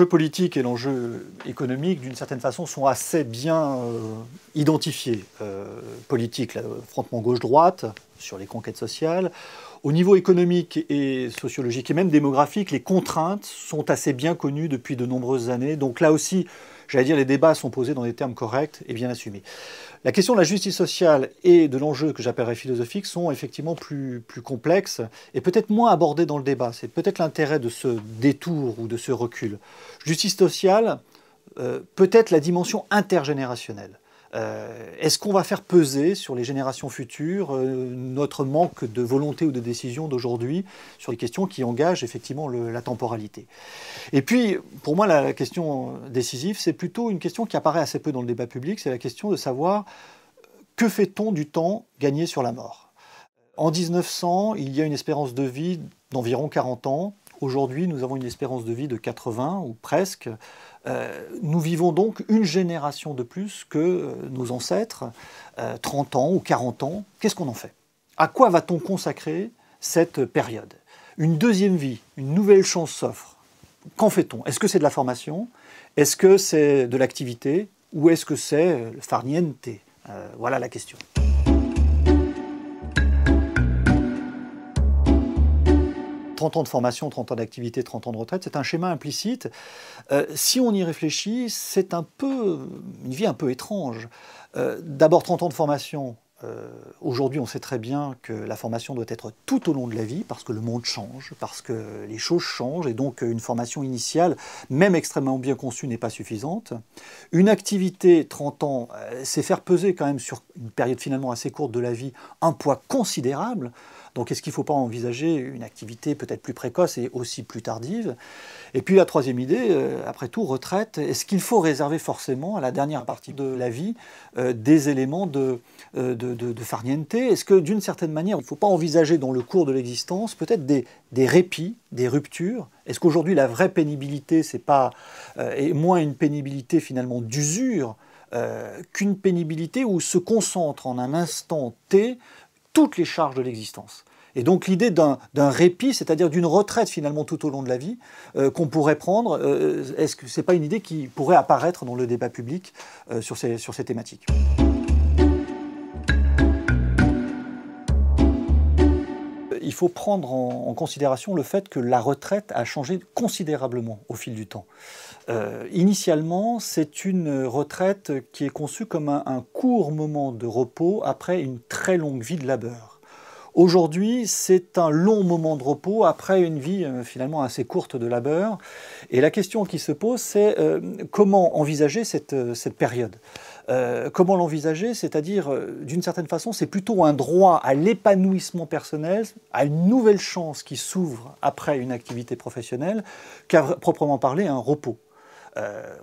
l'enjeu politique et l'enjeu économique, d'une certaine façon, sont assez bien identifiés. Politique, l'affrontement gauche-droite, sur les conquêtes sociales. Au niveau économique et sociologique et même démographique, les contraintes sont assez bien connues depuis de nombreuses années. Donc là aussi, j'allais dire, les débats sont posés dans des termes corrects et bien assumés. La question de la justice sociale et de l'enjeu que j'appellerais philosophique sont effectivement plus complexes et peut-être moins abordés dans le débat. C'est peut-être l'intérêt de ce détour ou de ce recul. Justice sociale, peut-être la dimension intergénérationnelle. Est-ce qu'on va faire peser sur les générations futures notre manque de volonté ou de décision d'aujourd'hui sur des questions qui engagent effectivement la temporalité? Et puis, pour moi, la question décisive, c'est plutôt une question qui apparaît assez peu dans le débat public, c'est la question de savoir que fait-on du temps gagné sur la mort? En 1900, il y a une espérance de vie d'environ 40 ans. Aujourd'hui, nous avons une espérance de vie de 80 ou presque. Nous vivons donc une génération de plus que nos ancêtres, 30 ans ou 40 ans. Qu'est-ce qu'on en fait? À quoi va-t-on consacrer cette période? Une deuxième vie, une nouvelle chance s'offre. Qu'en fait-on? Est-ce que c'est de la formation? Est-ce que c'est de l'activité? Ou est-ce que c'est le farniente? Voilà la question. 30 ans de formation, 30 ans d'activité, 30 ans de retraite, c'est un schéma implicite. Si on y réfléchit, c'est une vie un peu étrange. D'abord, 30 ans de formation. Aujourd'hui, on sait très bien que la formation doit être tout au long de la vie, parce que le monde change, parce que les choses changent, et donc une formation initiale, même extrêmement bien conçue, n'est pas suffisante. Une activité, 30 ans, c'est faire peser quand même sur une période finalement assez courte de la vie, un poids considérable. Donc est-ce qu'il ne faut pas envisager une activité peut-être plus précoce et aussi plus tardive? Et puis la troisième idée, après tout, retraite, est-ce qu'il faut réserver forcément à la dernière partie de la vie des éléments de farniente? Est-ce que d'une certaine manière, il ne faut pas envisager dans le cours de l'existence peut-être des répits, des ruptures? Est-ce qu'aujourd'hui la vraie pénibilité, c'est pas et moins une pénibilité finalement d'usure qu'une pénibilité où se concentre en un instant T toutes les charges de l'existence. Et donc l'idée d'un répit, c'est-à-dire d'une retraite finalement tout au long de la vie, qu'on pourrait prendre, est-ce que ce n'est pas une idée qui pourrait apparaître dans le débat public sur ces thématiques? Il faut prendre en considération le fait que la retraite a changé considérablement au fil du temps. Initialement, c'est une retraite qui est conçue comme un court moment de repos après une très longue vie de labeur. Aujourd'hui, c'est un long moment de repos après une vie finalement assez courte de labeur. Et la question qui se pose, c'est comment envisager cette période? Comment l'envisager? C'est-à-dire, d'une certaine façon, c'est plutôt un droit à l'épanouissement personnel, à une nouvelle chance qui s'ouvre après une activité professionnelle, qu'à proprement parler un repos.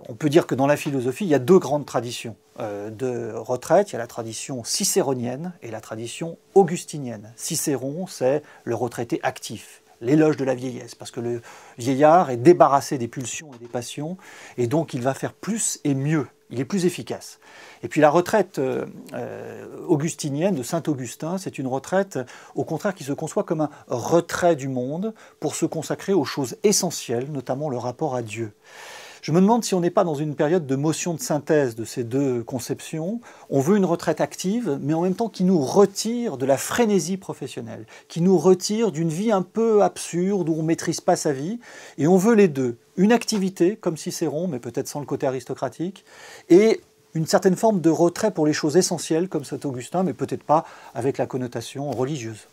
On peut dire que dans la philosophie, il y a deux grandes traditions de retraite. Il y a la tradition cicéronienne et la tradition augustinienne. Cicéron, c'est le retraité actif, l'éloge de la vieillesse, parce que le vieillard est débarrassé des pulsions et des passions, et donc il va faire plus et mieux, il est plus efficace. Et puis la retraite augustinienne de Saint-Augustin, c'est une retraite, au contraire, qui se conçoit comme un retrait du monde pour se consacrer aux choses essentielles, notamment le rapport à Dieu. Je me demande si on n'est pas dans une période de motion de synthèse de ces deux conceptions. On veut une retraite active, mais en même temps qui nous retire de la frénésie professionnelle, qui nous retire d'une vie un peu absurde où on ne maîtrise pas sa vie. Et on veut les deux. Une activité, comme Cicéron, mais peut-être sans le côté aristocratique, et une certaine forme de retrait pour les choses essentielles, comme Saint-Augustin, mais peut-être pas avec la connotation religieuse.